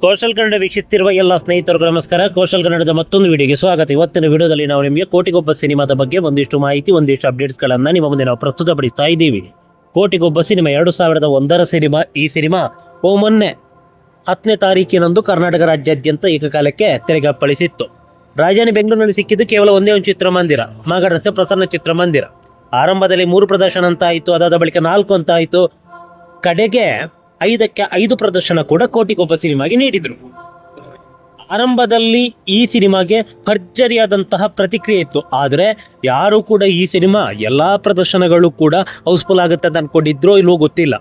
ಕೌಶಲ್ ಕನ್ನಡ ವೀಕ್ಷಿಸುತ್ತಿರುವ ಎಲ್ಲ ಸ್ನೇಹಿತರಿಗೂ ನಮಸ್ಕಾರ. ಕೌಶಲ್ ಕನ್ನಡದ ಮತ್ತೊಂದು ವಿಡಿಯೋಗೆ ಸ್ವಾಗತ. ಇವತ್ತಿನ ವಿಡಿಯೋದಲ್ಲಿ ನಾವು ನಿಮಗೆ ಕೋಟಿಗೊಬ್ಬ ಸಿನಿಮಾದ ಬಗ್ಗೆ ಒಂದಿಷ್ಟು ಮಾಹಿತಿ, ಒಂದಿಷ್ಟು ಅಪ್ಡೇಟ್ಸ್ಗಳನ್ನು ನಿಮ್ಮ ಮುಂದೆ ನಾವು ಪ್ರಸ್ತುತಪಡಿಸ್ತಾ ಇದ್ದೀವಿ. ಕೋಟಿಗೊಬ್ಬ ಸಿನಿಮಾ 2001ರ ಸಿನಿಮಾ. ಈ ಸಿನಿಮಾ ಮೊನ್ನೆ 10ನೇ ತಾರೀಕಿನಂದು ಕರ್ನಾಟಕ ರಾಜ್ಯಾದ್ಯಂತ ಏಕಕಾಲಕ್ಕೆ ತೆರೆಗಪ್ಪಳಿಸಿತ್ತು. ರಾಜಧಾನಿ ಬೆಂಗಳೂರಿನಲ್ಲಿ ಸಿಕ್ಕಿದ್ದು ಕೇವಲ ಒಂದೇ ಒಂದು ಚಿತ್ರಮಂದಿರ, ಮಾಗಡ ರಸ್ತೆ ಪ್ರಸನ್ನ ಚಿತ್ರಮಂದಿರ. ಆರಂಭದಲ್ಲಿ 3 ಪ್ರದರ್ಶನ ಅಂತ ಆಯಿತು, ಅದಾದ ಬಳಿಕ 4 ಅಂತ ಆಯಿತು, ಕಡೆಗೆ 5ಕ್ಕೆ 5 ಪ್ರದರ್ಶನ ಕೂಡ ಕೋಟಿಗೊಬ್ಬ ಸಿನಿಮಾಗೆ ನೀಡಿದರು. ಆರಂಭದಲ್ಲಿ ಈ ಸಿನಿಮಾಗೆ ಭರ್ಜರಿಯಾದಂತಹ ಪ್ರತಿಕ್ರಿಯೆ ಇತ್ತು. ಆದರೆ ಯಾರು ಕೂಡ ಈ ಸಿನಿಮಾ ಎಲ್ಲ ಪ್ರದರ್ಶನಗಳು ಕೂಡ ಹೌಸ್ಫುಲ್ ಆಗುತ್ತೆ ಅಂತ ಅನ್ಕೊಂಡಿದ್ರೋ ಇಲ್ವೋ ಗೊತ್ತಿಲ್ಲ.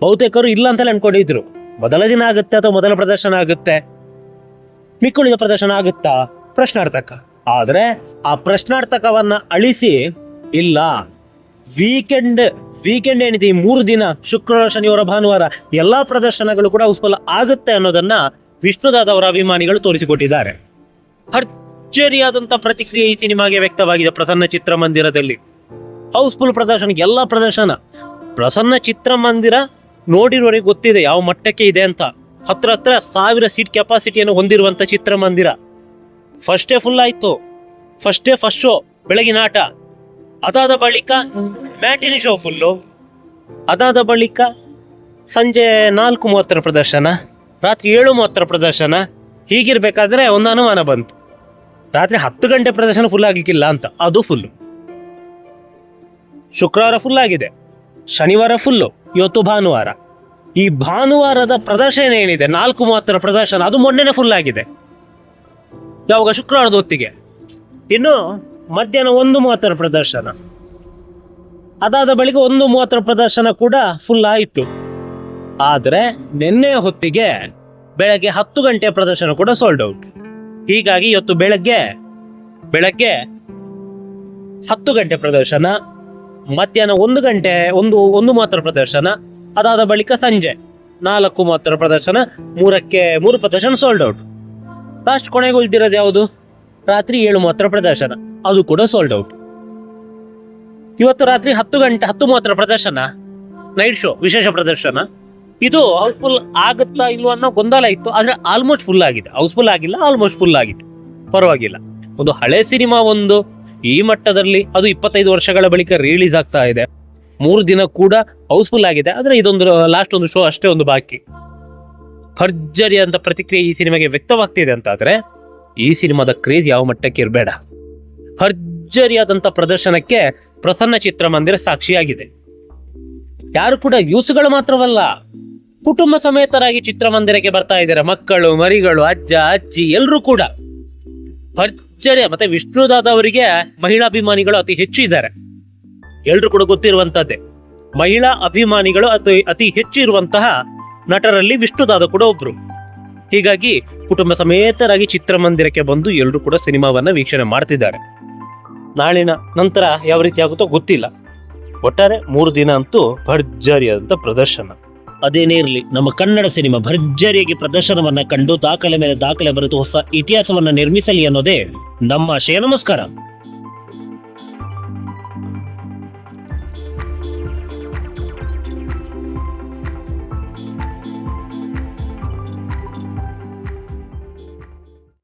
ಬಹುತೇಕರು ಇಲ್ಲ ಅಂತಲೇ ಅನ್ಕೊಂಡಿದ್ರು. ಮೊದಲ ದಿನ ಆಗುತ್ತೆ ಅಥವಾ ಮೊದಲ ಪ್ರದರ್ಶನ ಆಗುತ್ತೆ, ಮಿಕ್ಕುಳಿದ ಪ್ರದರ್ಶನ ಆಗುತ್ತಾ ಪ್ರಶ್ನಾರ್ಥಕ. ಆದರೆ ಆ ಪ್ರಶ್ನಾರ್ಥಕವನ್ನ ಅಳಿಸಿ ಇಲ್ಲ, ವೀಕೆಂಡ್ ಏನಿದೆ ಈ 3 ದಿನ, ಶುಕ್ರವಾರ, ಶನಿವಾರ, ಭಾನುವಾರ ಎಲ್ಲಾ ಪ್ರದರ್ಶನಗಳು ಕೂಡ ಹೌಸ್ಫುಲ್ ಆಗುತ್ತೆ ಅನ್ನೋದನ್ನ ವಿಷ್ಣುದಾದ ಅವರ ಅಭಿಮಾನಿಗಳು ತೋರಿಸಿಕೊಟ್ಟಿದ್ದಾರೆ. ಭರ್ಜರಿಯಾದಂಥ ಪ್ರತಿಕ್ರಿಯೆ ಈ ಸಿನಿಮಾಗೆ ವ್ಯಕ್ತವಾಗಿದೆ. ಪ್ರಸನ್ನ ಚಿತ್ರಮಂದಿರದಲ್ಲಿ ಹೌಸ್ಫುಲ್ ಪ್ರದರ್ಶನ, ಎಲ್ಲ ಪ್ರದರ್ಶನ. ಪ್ರಸನ್ನ ಚಿತ್ರಮಂದಿರ ನೋಡಿರೋರಿಗೆ ಗೊತ್ತಿದೆ ಯಾವ ಮಟ್ಟಕ್ಕೆ ಇದೆ ಅಂತ. ಹತ್ರ 1000 ಸೀಟ್ ಕೆಪಾಸಿಟಿಯನ್ನು ಹೊಂದಿರುವಂಥ ಚಿತ್ರಮಂದಿರ. ಫಸ್ಟ್ ಡೇ ಫುಲ್ ಆಯಿತು. ಫಸ್ಟ್ ಶೋ ಬೆಳಗಿನ ಆಟ, ಅದಾದ ಬಳಿಕ ಮ್ಯಾಟಿನಿ ಶೋ ಫುಲ್ಲು, ಅದಾದ ಬಳಿಕ ಸಂಜೆ 4:30 ಪ್ರದರ್ಶನ, ರಾತ್ರಿ 7:30 ಪ್ರದರ್ಶನ. ಹೀಗಿರ್ಬೇಕಾದ್ರೆ ಒಂದು ಅನುಮಾನ ಬಂತು, ರಾತ್ರಿ 10 ಗಂಟೆ ಪ್ರದರ್ಶನ ಫುಲ್ ಆಗಲಿಕ್ಕಿಲ್ಲ ಅಂತ. ಅದು ಫುಲ್ಲು. ಶುಕ್ರವಾರ ಫುಲ್ ಆಗಿದೆ, ಶನಿವಾರ ಫುಲ್ಲು, ಇವತ್ತು ಭಾನುವಾರ. ಈ ಭಾನುವಾರದ ಪ್ರದರ್ಶನ ಏನಿದೆ 4:30 ಪ್ರದರ್ಶನ, ಅದು ಮೊನ್ನೆನೇ ಫುಲ್ ಆಗಿದೆ. ಯಾವಾಗ? ಶುಕ್ರವಾರದ ಹೊತ್ತಿಗೆ. ಇನ್ನು ಮಧ್ಯಾಹ್ನ 1:30 ಪ್ರದರ್ಶನ, ಅದಾದ ಬಳಿಕ 1:30 ಪ್ರದರ್ಶನ ಕೂಡ ಫುಲ್ ಆಯಿತು. ಆದರೆ ನಿನ್ನೆ ಹೊತ್ತಿಗೆ ಬೆಳಗ್ಗೆ 10 ಗಂಟೆ ಪ್ರದರ್ಶನ ಕೂಡ ಸೋಲ್ಡ್ ಔಟ್. ಹೀಗಾಗಿ ಇವತ್ತು ಬೆಳಗ್ಗೆ 10 ಗಂಟೆ ಪ್ರದರ್ಶನ, ಮಧ್ಯಾಹ್ನ 1:30 ಪ್ರದರ್ಶನ, ಅದಾದ ಬಳಿಕ ಸಂಜೆ 4:30 ಪ್ರದರ್ಶನ, 3 ಪ್ರದರ್ಶನ ಸೋಲ್ಡ್ ಔಟ್. ಲಾಸ್ಟ್ ಕೊನೆಗೆ ಉಳಿದಿರೋದು ಯಾವುದು? ರಾತ್ರಿ 7:30 ಪ್ರದರ್ಶನ, ಅದು ಕೂಡ ಸೋಲ್ಡ್ ಔಟ್. ಇವತ್ತು ರಾತ್ರಿ 10:30 ಪ್ರದರ್ಶನ, ನೈಟ್ ಶೋ, ವಿಶೇಷ ಪ್ರದರ್ಶನ. ಇದು ಹೌಸ್ಫುಲ್ ಆಗುತ್ತಾ ಇಲ್ವೋ ಅನ್ನೋ ಗೊಂದಲ ಇತ್ತು. ಆದ್ರೆ ಆಲ್ಮೋಸ್ಟ್ ಫುಲ್ ಆಗಿದೆ. ಹೌಸ್ಫುಲ್ ಆಗಿಲ್ಲ, ಆಲ್ಮೋಸ್ಟ್ ಫುಲ್ ಆಗಿದೆ. ಪರವಾಗಿಲ್ಲ. ಒಂದು ಹಳೆ ಸಿನಿಮಾ ಈ ಮಟ್ಟದಲ್ಲಿ, ಅದು 25 ವರ್ಷಗಳ ಬಳಿಕ ರಿಲೀಸ್ ಆಗ್ತಾ ಇದೆ. 3 ದಿನ ಕೂಡ ಹೌಸ್ಫುಲ್ ಆಗಿದೆ. ಆದ್ರೆ ಇದೊಂದು ಲಾಸ್ಟ್ ಒಂದು ಶೋ ಅಷ್ಟೇ ಒಂದು ಬಾಕಿ. ಭರ್ಜರಿ ಅಂತ ಪ್ರತಿಕ್ರಿಯೆ ಈ ಸಿನಿಮಾಗೆ ವ್ಯಕ್ತವಾಗ್ತಿದೆ ಅಂತಾದ್ರೆ ಈ ಸಿನಿಮಾದ ಕ್ರೇಜ್ ಯಾವ ಮಟ್ಟಕ್ಕೆ ಇರಬೇಡ. ಭರ್ಜರಿಯಾದಂಥ ಪ್ರದರ್ಶನಕ್ಕೆ ಪ್ರಸನ್ನ ಚಿತ್ರಮಂದಿರ ಸಾಕ್ಷಿಯಾಗಿದೆ. ಯಾರು ಕೂಡ ಯೂಸ್ಗಳು ಮಾತ್ರವಲ್ಲ, ಕುಟುಂಬ ಸಮೇತರಾಗಿ ಚಿತ್ರಮಂದಿರಕ್ಕೆ ಬರ್ತಾ ಇದ್ದಾರೆ. ಮಕ್ಕಳು, ಮರಿಗಳು, ಅಜ್ಜ, ಅಜ್ಜಿ ಎಲ್ಲರೂ ಕೂಡ ಭರ್ಜರಿ. ಮತ್ತೆ ವಿಷ್ಣುದಾದ ಅವರಿಗೆ ಮಹಿಳಾ ಅಭಿಮಾನಿಗಳು ಅತಿ ಹೆಚ್ಚು ಇದ್ದಾರೆ. ಎಲ್ರು ಕೂಡ ಗೊತ್ತಿರುವಂತದ್ದೇ. ಮಹಿಳಾ ಅಭಿಮಾನಿಗಳು ಅತಿ ಹೆಚ್ಚು ಇರುವಂತಹ ನಟರಲ್ಲಿ ವಿಷ್ಣುದಾದ ಕೂಡ ಒಬ್ರು. ಹೀಗಾಗಿ ಕುಟುಂಬ ಸಮೇತರಾಗಿ ಚಿತ್ರಮಂದಿರಕ್ಕೆ ಬಂದು ಎಲ್ಲರೂ ಕೂಡ ಸಿನಿಮಾವನ್ನ ವೀಕ್ಷಣೆ ಮಾಡ್ತಿದ್ದಾರೆ. ನಾಳಿನ ನಂತರ ಯಾವ ರೀತಿ ಆಗುತ್ತೋ ಗೊತ್ತಿಲ್ಲ. ಒಟ್ಟಾರೆ 3 ದಿನ ಅಂತೂ ಭರ್ಜರಿಯಾದಂಥ ಪ್ರದರ್ಶನ. ಅದೇನೇ ಇರಲಿ, ನಮ್ಮ ಕನ್ನಡ ಸಿನಿಮಾ ಭರ್ಜರಿಯಾಗಿ ಪ್ರದರ್ಶನವನ್ನ ಕಂಡು ದಾಖಲೆ ಮೇಲೆ ದಾಖಲೆ ಬರೆದು ಹೊಸ ಇತಿಹಾಸವನ್ನ ನಿರ್ಮಿಸಲಿ ಅನ್ನೋದೇ ನಮ್ಮ ಆಶಯ. ನಮಸ್ಕಾರ.